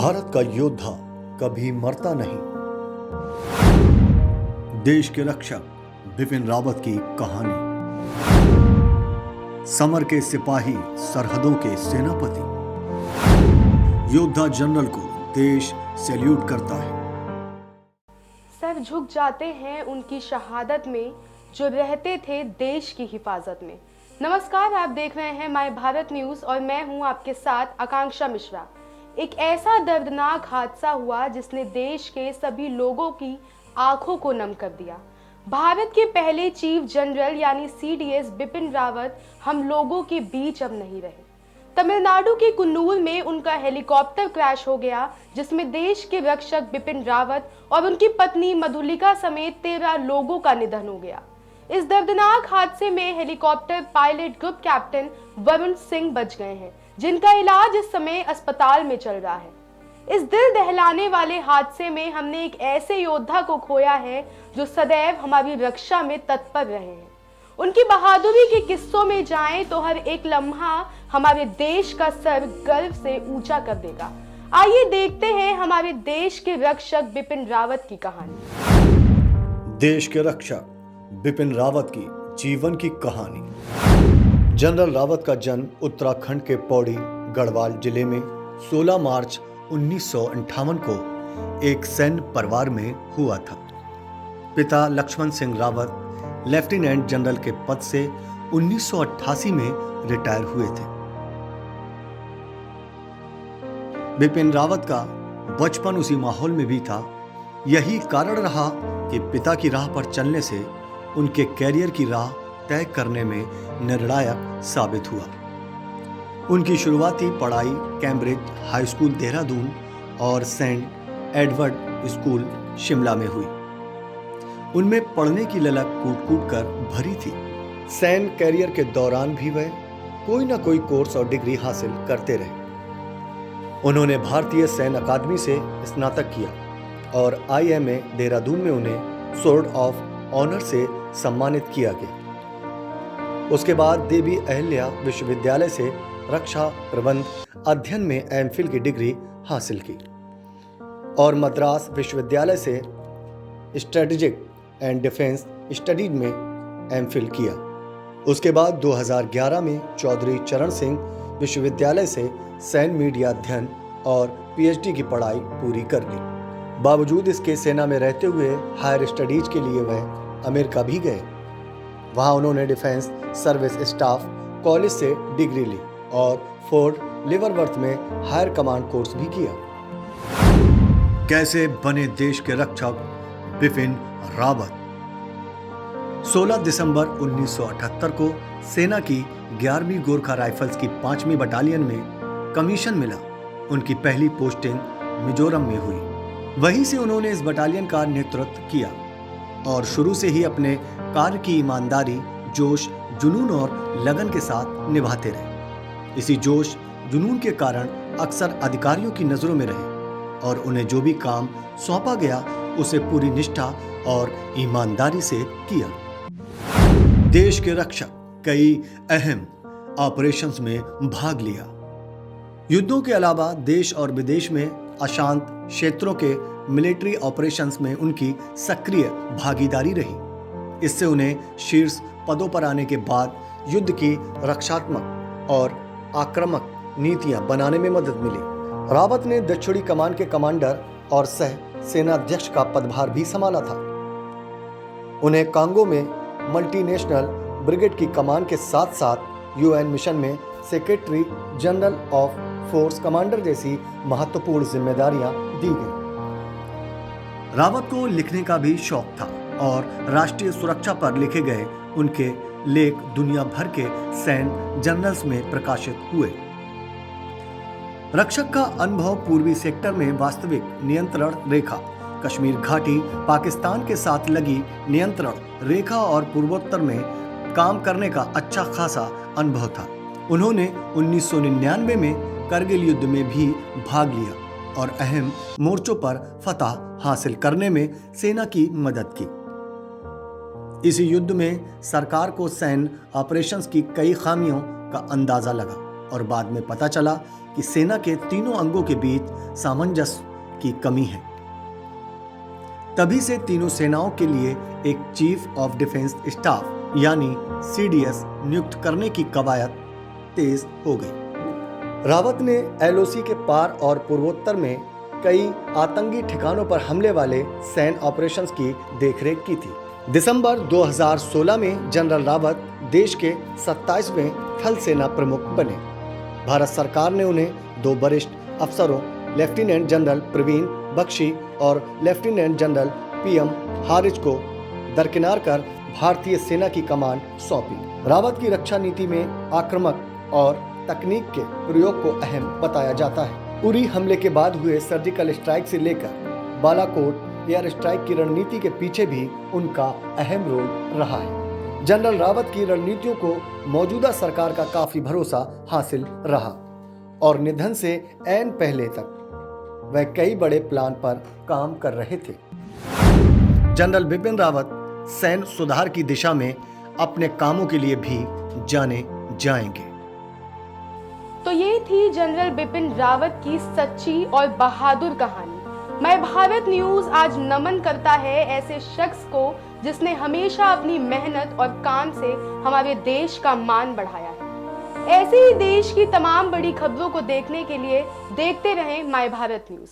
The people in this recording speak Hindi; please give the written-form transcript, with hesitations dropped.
भारत का योद्धा कभी मरता नहीं। देश के रक्षक बिपिन रावत की कहानी। समर के सिपाही, सरहदों के सेनापति, योद्धा जनरल को देश सैल्यूट करता है। सर झुक जाते हैं उनकी शहादत में, जो रहते थे देश की हिफाजत में। नमस्कार, आप देख रहे हैं माय भारत न्यूज़ और मैं हूं आपके साथ आकांक्षा मिश्रा। एक ऐसा दर्दनाक हादसा हुआ जिसने देश के सभी लोगों की आंखों को नम कर दिया। भारत के पहले चीफ जनरल यानी CDS बिपिन रावत हम लोगों के बीच अब नहीं रहे। तमिलनाडु के कुन्नूर में उनका हेलीकॉप्टर क्रैश हो गया, जिसमें देश के रक्षक बिपिन रावत और उनकी पत्नी मधुलिका समेत 13 लोगों का निधन हो गया। इस दर्दनाक हादसे में helicopter pilot group captain Varun Singh बच गए हैं, जिनका इलाज इस समय अस्पताल में चल रहा है। इस दिल दहलाने वाले हादसे में हमने एक ऐसे योद्धा को खोया है जो सदैव हमारी रक्षा में तत्पर रहे हैं। उनकी बहादुरी के किस्सों में जाएं तो हर एक लम्हा हमारे देश का सर गर्व से ऊंचा कर देगा। आइए देखते हैं हमारे देश के रक्षक बिपिन रावत की कहानी। देश के रक्षक बिपिन रावत की जीवन की कहानी। जनरल रावत का जन्म उत्तराखंड के पौड़ी गढ़वाल जिले में 16 मार्च 1958 को एक सैन्य परिवार में हुआ था। पिता लक्ष्मण सिंह रावत लेफ्टिनेंट जनरल के पद से 1988 में रिटायर हुए थे। बिपिन रावत का बचपन उसी माहौल में भी था। यही कारण रहा कि पिता की राह पर चलने से उनके कैरियर की राह तय करने में निर्णायक साबित हुआ। उनकी शुरुआती पढ़ाई कैम्ब्रिज हाई स्कूल देहरादून और सेंट एडवर्ड स्कूल शिमला में हुई। उनमें पढ़ने की ललक कूट कूट कर भरी थी। सैन्य कैरियर के दौरान भी वह कोई ना कोई कोर्स और डिग्री हासिल करते रहे। उन्होंने भारतीय सैन्य अकादमी से स्नातक किया और IMA देहरादून में उन्हें स्वॉर्ड ऑफ ऑनर से सम्मानित किया गया। उसके बाद देवी अहिल्या विश्वविद्यालय से रक्षा प्रबंध अध्ययन में MPhil की डिग्री हासिल की और मद्रास विश्वविद्यालय से स्ट्रेटेजिक एंड डिफेंस स्टडीज में MPhil किया। उसके बाद 2011 में चौधरी चरण सिंह विश्वविद्यालय से सैन्य मीडिया अध्ययन और PhD की पढ़ाई पूरी कर ली। बावजूद इसके सेना में रहते हुए हायर स्टडीज के लिए वह अमेरिका भी गए। वहां उन्होंने डिफेंस सर्विस स्टाफ कॉलेज से डिग्री ली और फोर्ट लिवरवर्थ में हायर कमांड कोर्स भी किया। कैसे बने देश के रक्षक बिपिन रावत? 16 दिसंबर 1978 को सेना की 11वीं गोरखा राइफल्स की 5वीं बटालियन में कमीशन मिला। उनकी पहली पोस्टिंग मिजोरम में हुई। वहीं से उन्होंने इस बटालियन का नेतृत्व किया और शुरू से ही अपने कार्य की ईमानदारी, जोश, जुनून और लगन के साथ निभाते रहे। इसी जोश जुनून के कारण अक्सर अधिकारियों की नजरों में रहे और उन्हें जो भी काम सौंपा गया उसे पूरी निष्ठा और ईमानदारी से किया। देश के रक्षक कई अहम ऑपरेशंस में भाग लिया। युद्धों के अलावा देश और विदेश में अशांत क्षेत्रों के मिलिट्री ऑपरेशंस में उनकी सक्रिय भागीदारी रही। इससे उन्हें शीर्ष पदों पर आने के बाद युद्ध की रक्षात्मक और आक्रामक नीतियां बनाने में मदद मिली। रावत ने दक्षिणी कमान के कमांडर और सह सेनाध्यक्ष का पदभार भी संभाला था। उन्हें कांगो में मल्टीनेशनल ब्रिगेड की कमान के साथ साथ UN मिशन में secretary general of force commander जैसी महत्वपूर्ण जिम्मेदारियां दी गई। रावत को लिखने का भी शौक था और राष्ट्रीय सुरक्षा पर लिखे गए उनके लेख दुनिया भर के सैन्य जर्नल्स में प्रकाशित हुए। रक्षक का अनुभव पूर्वी सेक्टर में वास्तविक नियंत्रण रेखा, कश्मीर घाटी, पाकिस्तान के साथ लगी नियंत्रण रेखा और पूर्वोत्तर में काम करने का अच्छा खासा अनुभव था। उन्होंने 1999 में करगिल युद्ध में भी भाग लिया और अहम मोर्चों पर फतह हासिल करने में सेना की मदद की। इसी युद्ध में सरकार को सैन्य ऑपरेशंस की कई खामियों का अंदाजा लगा और बाद में पता चला कि सेना के तीनों अंगों के बीच सामंजस्य की कमी है। तभी से तीनों सेनाओं के लिए एक चीफ ऑफ डिफेंस स्टाफ यानी सीडीएस नियुक्त करने की कवायद तेज हो गई। रावत ने एलओसी के पार और पूर्वोत्तर में कई आतंकी ठिकानों पर हमले वाले सैन्य ऑपरेशंस की देखरेख की थी। दिसंबर 2016 में जनरल रावत देश के 27वें थल सेना प्रमुख बने। भारत सरकार ने उन्हें 2 वरिष्ठ अफसरों लेफ्टिनेंट जनरल प्रवीण बख्शी और लेफ्टिनेंट जनरल पीएम हारिज को दरकिनार कर भारतीय सेना की कमान सौंपी। रावत की रक्षा नीति में आक्रामक और तकनीक के प्रयोग को अहम बताया जाता है। उरी हमले के बाद हुए सर्जिकल स्ट्राइक से लेकर बालाकोट एयर स्ट्राइक की रणनीति के पीछे भी उनका अहम रोल रहा है। जनरल रावत की रणनीतियों को मौजूदा सरकार का काफी भरोसा हासिल रहा और निधन से ऐन पहले तक वह कई बड़े प्लान पर काम कर रहे थे। जनरल बिपिन रावत सैन्य सुधार की दिशा में अपने कामों के लिए भी जाने जाएंगे। तो ये थी जनरल बिपिन रावत की सच्ची और बहादुर कहानी। मैं भारत न्यूज आज नमन करता है ऐसे शख्स को जिसने हमेशा अपनी मेहनत और काम से हमारे देश का मान बढ़ाया है। ऐसे ही देश की तमाम बड़ी खबरों को देखने के लिए देखते रहें माय भारत न्यूज।